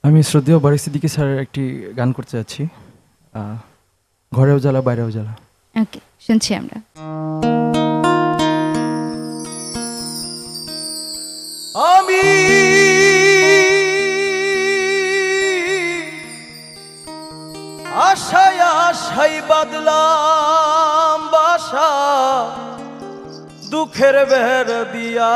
আমি শ্রদ্ধেয় বারিক সিদ্দিকী স্যারের একটি গান করতে যাচ্ছি, ঘরেও জ্বালা বাইরেও জ্বালা। ওকে, শুনছি আমরা। আমি আশায় আশায় বাদলাম বাসা, দুঃখের বের দিয়া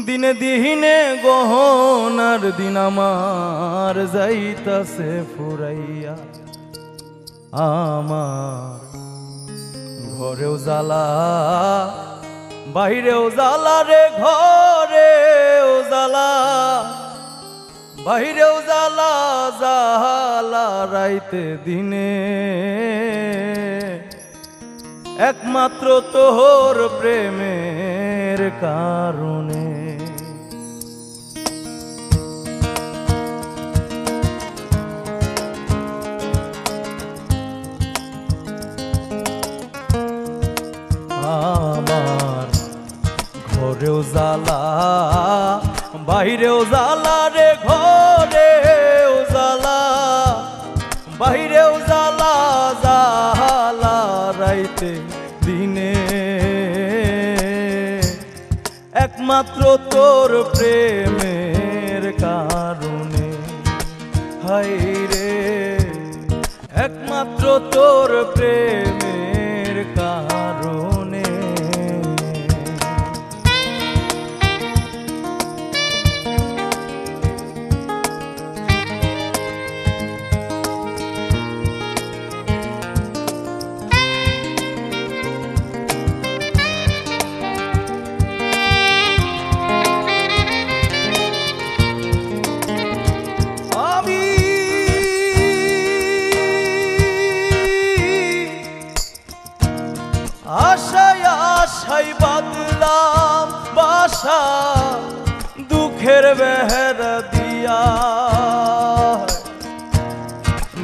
দিনে দিনে গহনার দিন আমার যাইতাছে ফুরাইয়া। আমার ঘরেও জ্বালা বাইরেও জ্বালা রে, ঘরেও জ্বালা বাইরেও জ্বালা, জ্বালা রাইতে দিনে, একমাত্র তোর প্রেমের কারণে। আমার ঘরেও জ্বালা বাইরেও জ্বালা রে, ঘরেও জ্বালা বাইরেও জ্বালা, জ্বালা রাইতে দিনে, একমাত্র তোর প্রেমের কারণে। হায় রে, একমাত্র তোর প্রেমের কারণে। আশায় আশায় বাদলাম বাসা, দুঃখের বেহেরা দিয়া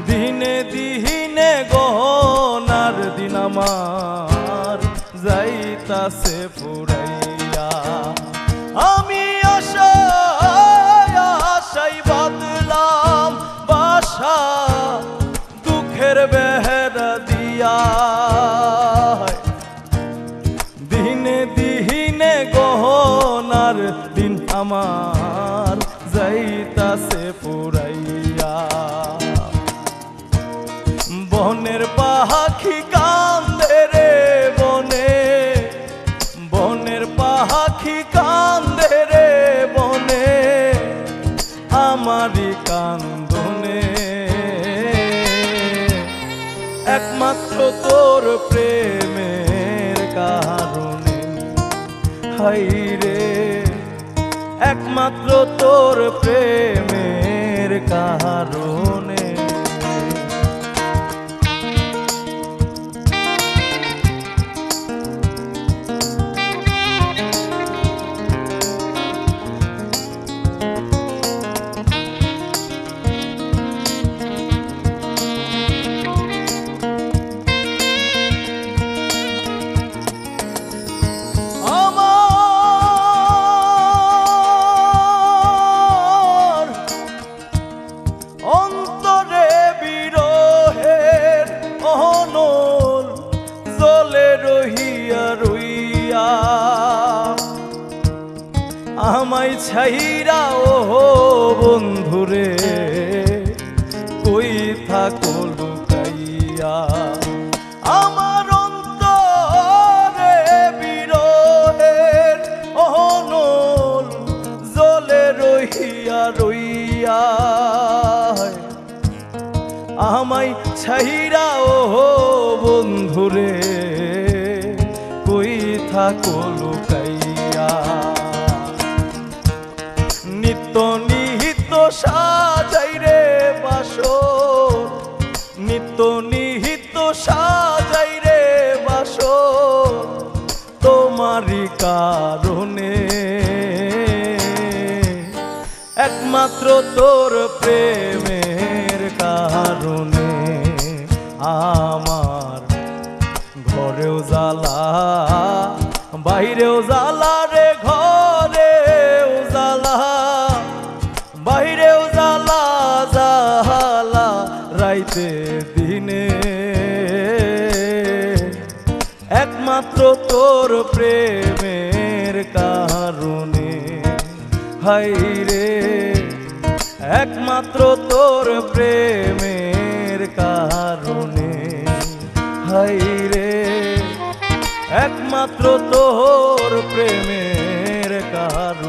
দিনে দিনে গহনার দিন আমার যাইতাছে ফুরাইয়া। আমি আশায় আশায় বাদলাম বাসা, দুঃখের বেহেরা দিয়া দিনে দিনে গহনার দিন আমার যাইতাছে ফুরাইয়া। বনের পাখি কান্দে রে বনে, বনের পাখি কান্দে রে বনে, আমারই কান্দনে, একমাত্র তোর প্রেমের কারণে। হায় রে, একমাত্র তোর প্রেমের কারণে। অন্তরে বিরহের অনল জলে রহিয়া রইয়া, আমায় ছাইরা ও বন্ধুরে কই থাকো লুকাইয়া। আমার অন্তরে বিরহের অনল জলে রহিয়া রইয়া, আমায় ছাইরা ও বন্ধুরে কই থাকো লুকাইয়া। নিত্য নিহিত সাজাই রে বাসর, নিত্য নিহিত সাজাই রে বাসর, তোমারই কারণে, একমাত্র তোর প্রেমের কারণে। আমার ঘরেও জ্বালা বাইরেও জ্বালা রে, ঘরেও জ্বালা রাইতে দিনে একমাত্র তোর প্রেমের কারণে, হাই রে একমাত্র তোর প্রেমের কারণে, হাই রে একমাত্র তোর প্রেমের কারণে।